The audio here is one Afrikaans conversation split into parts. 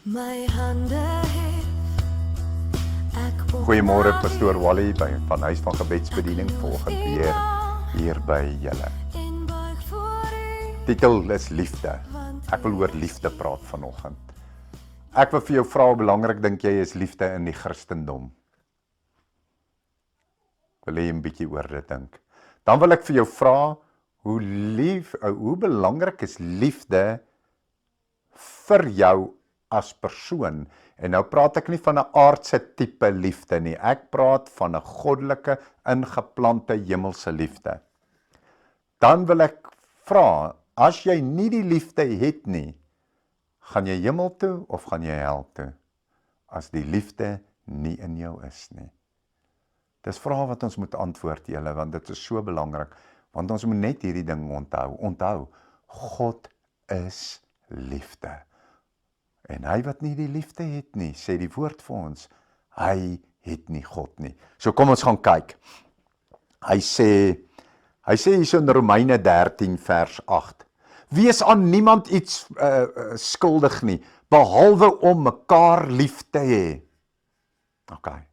My hande Goeiemôre, Pastoor Wally van Huis van Gebedsbediening volgend weer hier by julle. Titel is liefde. Ek wil oor liefde praat vanoggend. Ek wil vir jou vra, hoe belangrik dink jy is liefde in die Christendom? Wil jy 'n bietjie oor dit dink? Dan wil ek vir jou vra, hoe belangrik is liefde vir jou as persoon? En nou praat ek nie van 'n aardse tipe liefde nie. Ek praat van 'n goddelike, ingeplante hemelse liefde. Dan wil ek vra, as jy nie die liefde het nie, gaan jy hemel toe of gaan jy hel toe? As die liefde nie in jou is nie. Dis vrae wat ons moet antwoord, julle, want dit is so belangrik. Want ons moet net hierdie ding onthou. Onthou, God is liefde. En hy wat nie die liefde het nie, sê die woord vir ons, hy het nie God nie. So kom ons gaan kyk. Hy sê hier in Romeine 13 vers 8, wees aan niemand iets skuldig nie, behalwe om mekaar lief te hê. Okay.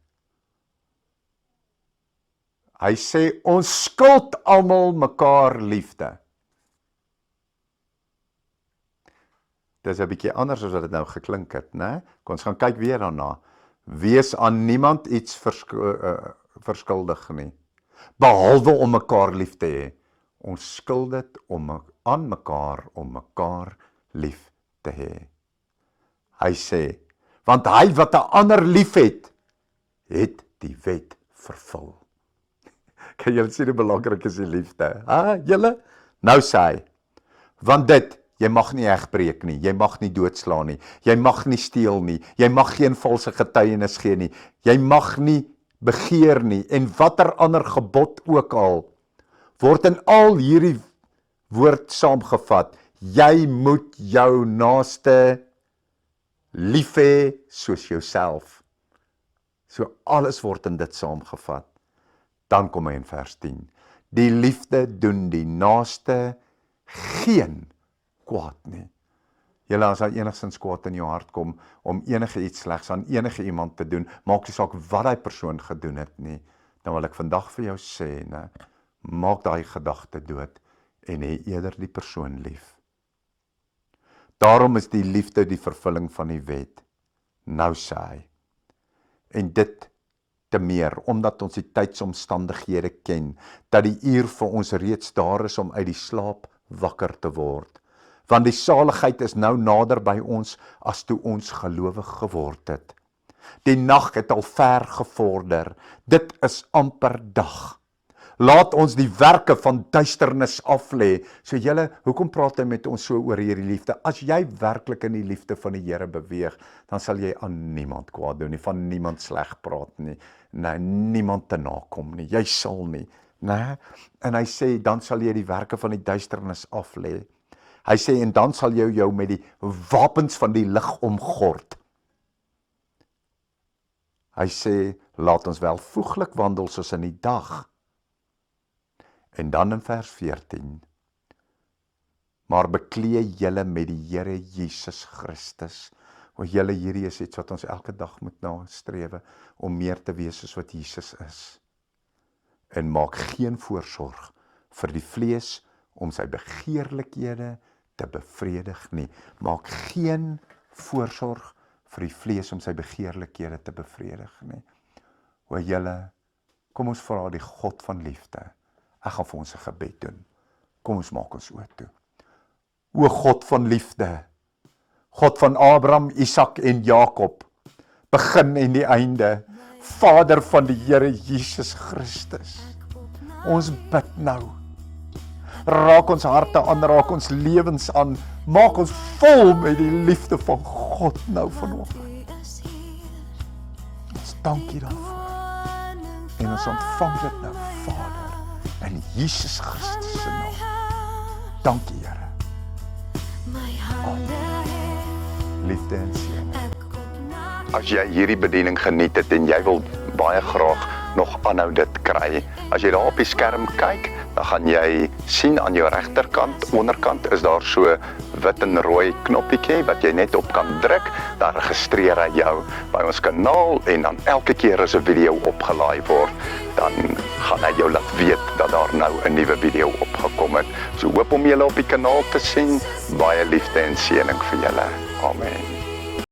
Hy sê, ons skuld almal mekaar liefde. Dis 'n bietjie anders as wat dit nou geklink het, né? Kom ons gaan kyk weer daarna. Wees aan niemand iets verskuldig nie, behalwe om mekaar lief te hê. Ons skuld dit aan mekaar om mekaar lief te hê. Hy sê, want hy wat 'n ander lief het die wet vervul. Kan julle sien hoe belangrik is die liefde? Julle? Nou sê hy, want jy mag nie egbreek nie, jy mag nie doodslaan nie, jy mag nie steel nie, jy mag geen valse getuienis gee nie, jy mag nie begeer nie, en watter ander gebod ook al, word in al hierdie woord saamgevat, jy moet jou naaste lief hê soos jouself. So alles word in dit saamgevat. Dan kom hy in vers 10. Die liefde doen die naaste geen kwaad nie. Julle, as daar enigstens kwaad in jou hart kom, om enige iets slegs aan enige iemand te doen, maak nie saak wat die persoon gedoen het nie, dan wil ek vandag vir jou sê, ne, maak daai gedagte dood, en hê eerder die persoon lief. Daarom is die liefde die vervulling van die wet. Nou sê hy, en dit te meer, omdat ons die tydsomstandighede ken, dat die uur vir ons reeds daar is om uit die slaap wakker te word. Want die saligheid is nou nader by ons, as toe ons gelowig geword het. Die nag het al ver gevorder, dit is amper dag. Laat ons die werke van duisternis af lê. So julle, hoekom praat hy met ons so oor hierdie liefde? As jy werklik in die liefde van die Here beweeg, dan sal jy aan niemand kwaad doen nie, van niemand sleg praat nie, nee, niemand te nakom nie, jy sal nie, nee. En hy sê, dan sal jy die werke van die duisternis af lê. Hy sê, en dan sal jy jou met die wapens van die lig omgord. Hy sê, laat ons welvoeglik wandel soos in die dag. En dan in vers 14, maar beklee julle met die Here Jesus Christus. O julle, hierdie is iets wat ons elke dag moet nastrewe, om meer te wees soos wat Jesus is. En maak geen voorsorg vir die vlees om sy begeerlikhede te bevredig nie. Maak geen voorsorg vir die vlees om sy begeerlikhede te bevredig nie. O julle, kom ons vra die God van liefde. Ek gaan vir ons 'n gebed doen. Kom ons maak ons oë toe. O God van liefde, God van Abraham, Isak en Jakob, begin en die einde, Vader van die Here Jesus Christus. Ons bid nou. Raak ons harte aan, raak ons lewens aan, maak ons vol met die liefde van God nou vanoggend. Ons dankie daarvoor. En ons ontvang dit nou, Vader, in Jesus Christus se naam. Dankie, Here. Liefde en seën. As jy hierdie bediening geniet het en jy wil baie graag nog aanhou dit kry. As jy daar op die skerm kyk, dan gaan jy sien aan jou regterkant, onderkant is daar so wit en rooi knoppietjie wat jy net op kan druk, dan registreer hy jou by ons kanaal en dan elke keer as 'n video opgelaai word, dan gaan hy jou laat weet dat daar nou 'n nuwe video opgekom het. So hoop om julle op die kanaal te sien. Baie liefde en seëning vir julle. Amen.